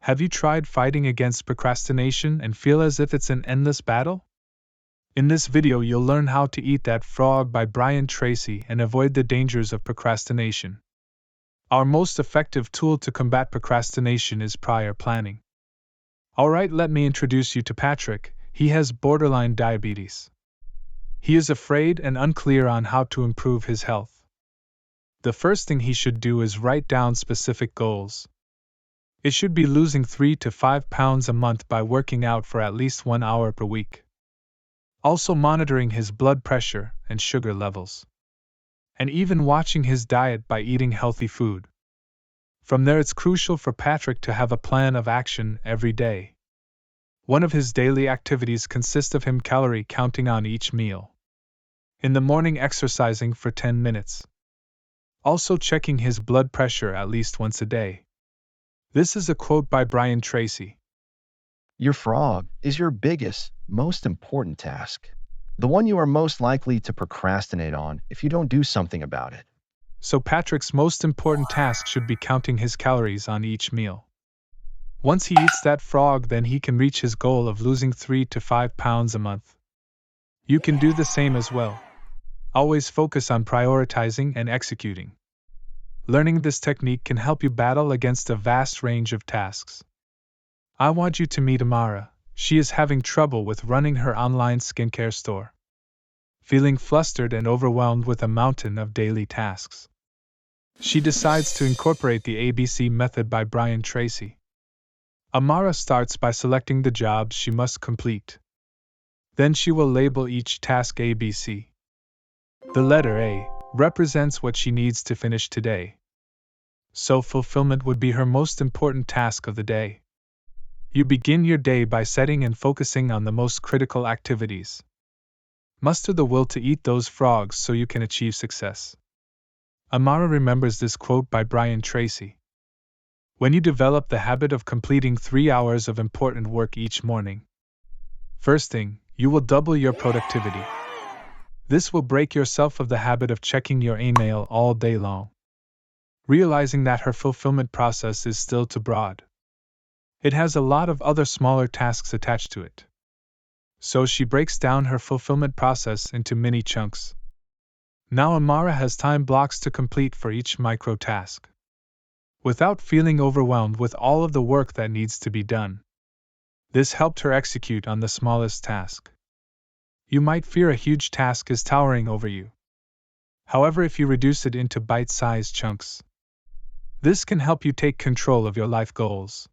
Have you tried fighting against procrastination and feel as if it's an endless battle? In this video, you'll learn how to eat that frog by Brian Tracy and avoid the dangers of procrastination. Our most effective tool to combat procrastination is prior planning. Alright, let me introduce you to Patrick. He has borderline diabetes. He is afraid and unclear on how to improve his health. The first thing he should do is write down specific goals. It should be losing 3 to 5 pounds a month by working out for at least 1 hour per week. Also monitoring his blood pressure and sugar levels. And even watching his diet by eating healthy food. From there, it's crucial for Patrick to have a plan of action every day. One of his daily activities consists of him calorie counting on each meal. In the morning, exercising for 10 minutes. Also checking his blood pressure at least once a day. This is a quote by Brian Tracy. Your frog is your biggest, most important task. The one you are most likely to procrastinate on if you don't do something about it. So Patrick's most important task should be counting his calories on each meal. Once he eats that frog, then he can reach his goal of losing 3 to 5 pounds a month. You can do the same as well. Always focus on prioritizing and executing. Learning this technique can help you battle against a vast range of tasks. I want you to meet Amara. She is having trouble with running her online skincare store. Feeling flustered and overwhelmed with a mountain of daily tasks. She decides to incorporate the ABC method by Brian Tracy. Amara starts by selecting the jobs she must complete. Then she will label each task ABC. The letter A represents what she needs to finish today. So fulfillment would be her most important task of the day. You begin your day by setting and focusing on the most critical activities. Muster the will to eat those frogs so you can achieve success. Amara remembers this quote by Brian Tracy. When you develop the habit of completing 3 hours of important work each morning, first thing, you will double your productivity. This will break yourself of the habit of checking your email all day long. Realizing that her fulfillment process is still too broad. It has a lot of other smaller tasks attached to it. So she breaks down her fulfillment process into mini chunks. Now Amara has time blocks to complete for each micro task. Without feeling overwhelmed with all of the work that needs to be done. This helped her execute on the smallest task. You might fear a huge task is towering over you. However, if you reduce it into bite-sized chunks, this can help you take control of your life goals.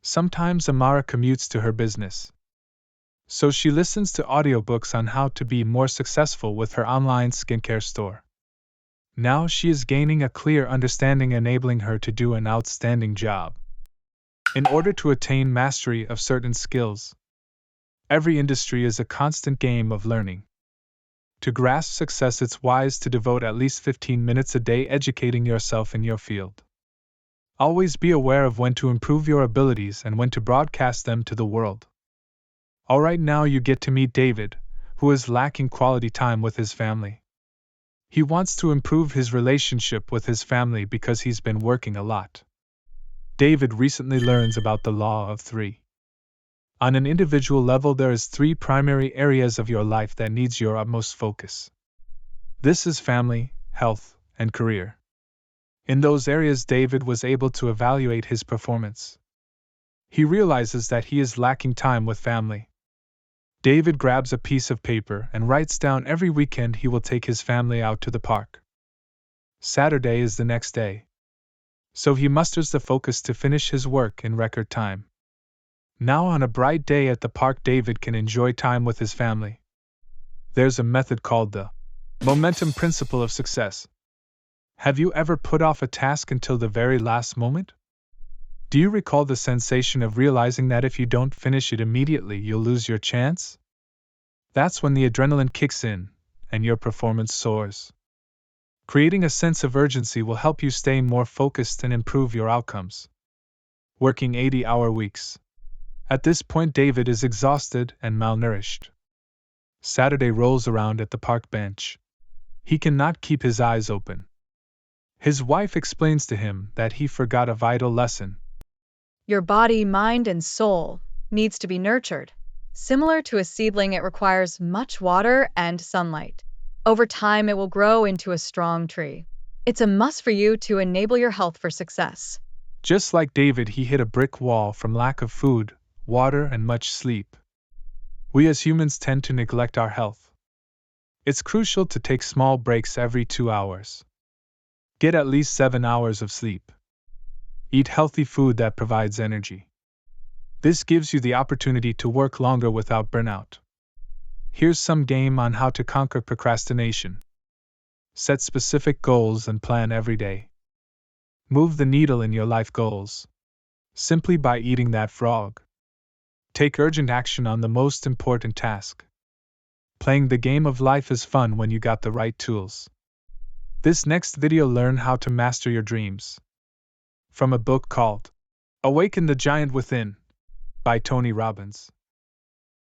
Sometimes Amara commutes to her business. So she listens to audiobooks on how to be more successful with her online skincare store. Now she is gaining a clear understanding, enabling her to do an outstanding job. In order to attain mastery of certain skills, every industry is a constant game of learning. To grasp success, it's wise to devote at least 15 minutes a day educating yourself in your field. Always be aware of when to improve your abilities and when to broadcast them to the world. Alright, now you get to meet David, who is lacking quality time with his family. He wants to improve his relationship with his family because he's been working a lot. David recently learns about the law of 3. On an individual level, there is 3 primary areas of your life that needs your utmost focus. This is family, health, and career. In those areas, David was able to evaluate his performance. He realizes that he is lacking time with family. David grabs a piece of paper and writes down every weekend he will take his family out to the park. Saturday is the next day. So he musters the focus to finish his work in record time. Now on a bright day at the park, David can enjoy time with his family. There's a method called the momentum principle of success. Have you ever put off a task until the very last moment? Do you recall the sensation of realizing that if you don't finish it immediately, you'll lose your chance? That's when the adrenaline kicks in, and your performance soars. Creating a sense of urgency will help you stay more focused and improve your outcomes. Working 80-hour weeks. At this point, David is exhausted and malnourished. Saturday rolls around at the park bench. He cannot keep his eyes open. His wife explains to him that he forgot a vital lesson. Your body, mind, and soul needs to be nurtured. Similar to a seedling, it requires much water and sunlight. Over time, it will grow into a strong tree. It's a must for you to enable your health for success. Just like David, he hit a brick wall from lack of food, water, and much sleep. We as humans tend to neglect our health. It's crucial to take small breaks every 2 hours. Get at least 7 hours of sleep. Eat healthy food that provides energy. This gives you the opportunity to work longer without burnout. Here's some game on how to conquer procrastination. Set specific goals and plan every day. Move the needle in your life goals. Simply by eating that frog. Take urgent action on the most important task. Playing the game of life is fun when you got the right tools. This next video learn how to master your dreams. From a book called Awaken the Giant Within by Tony Robbins.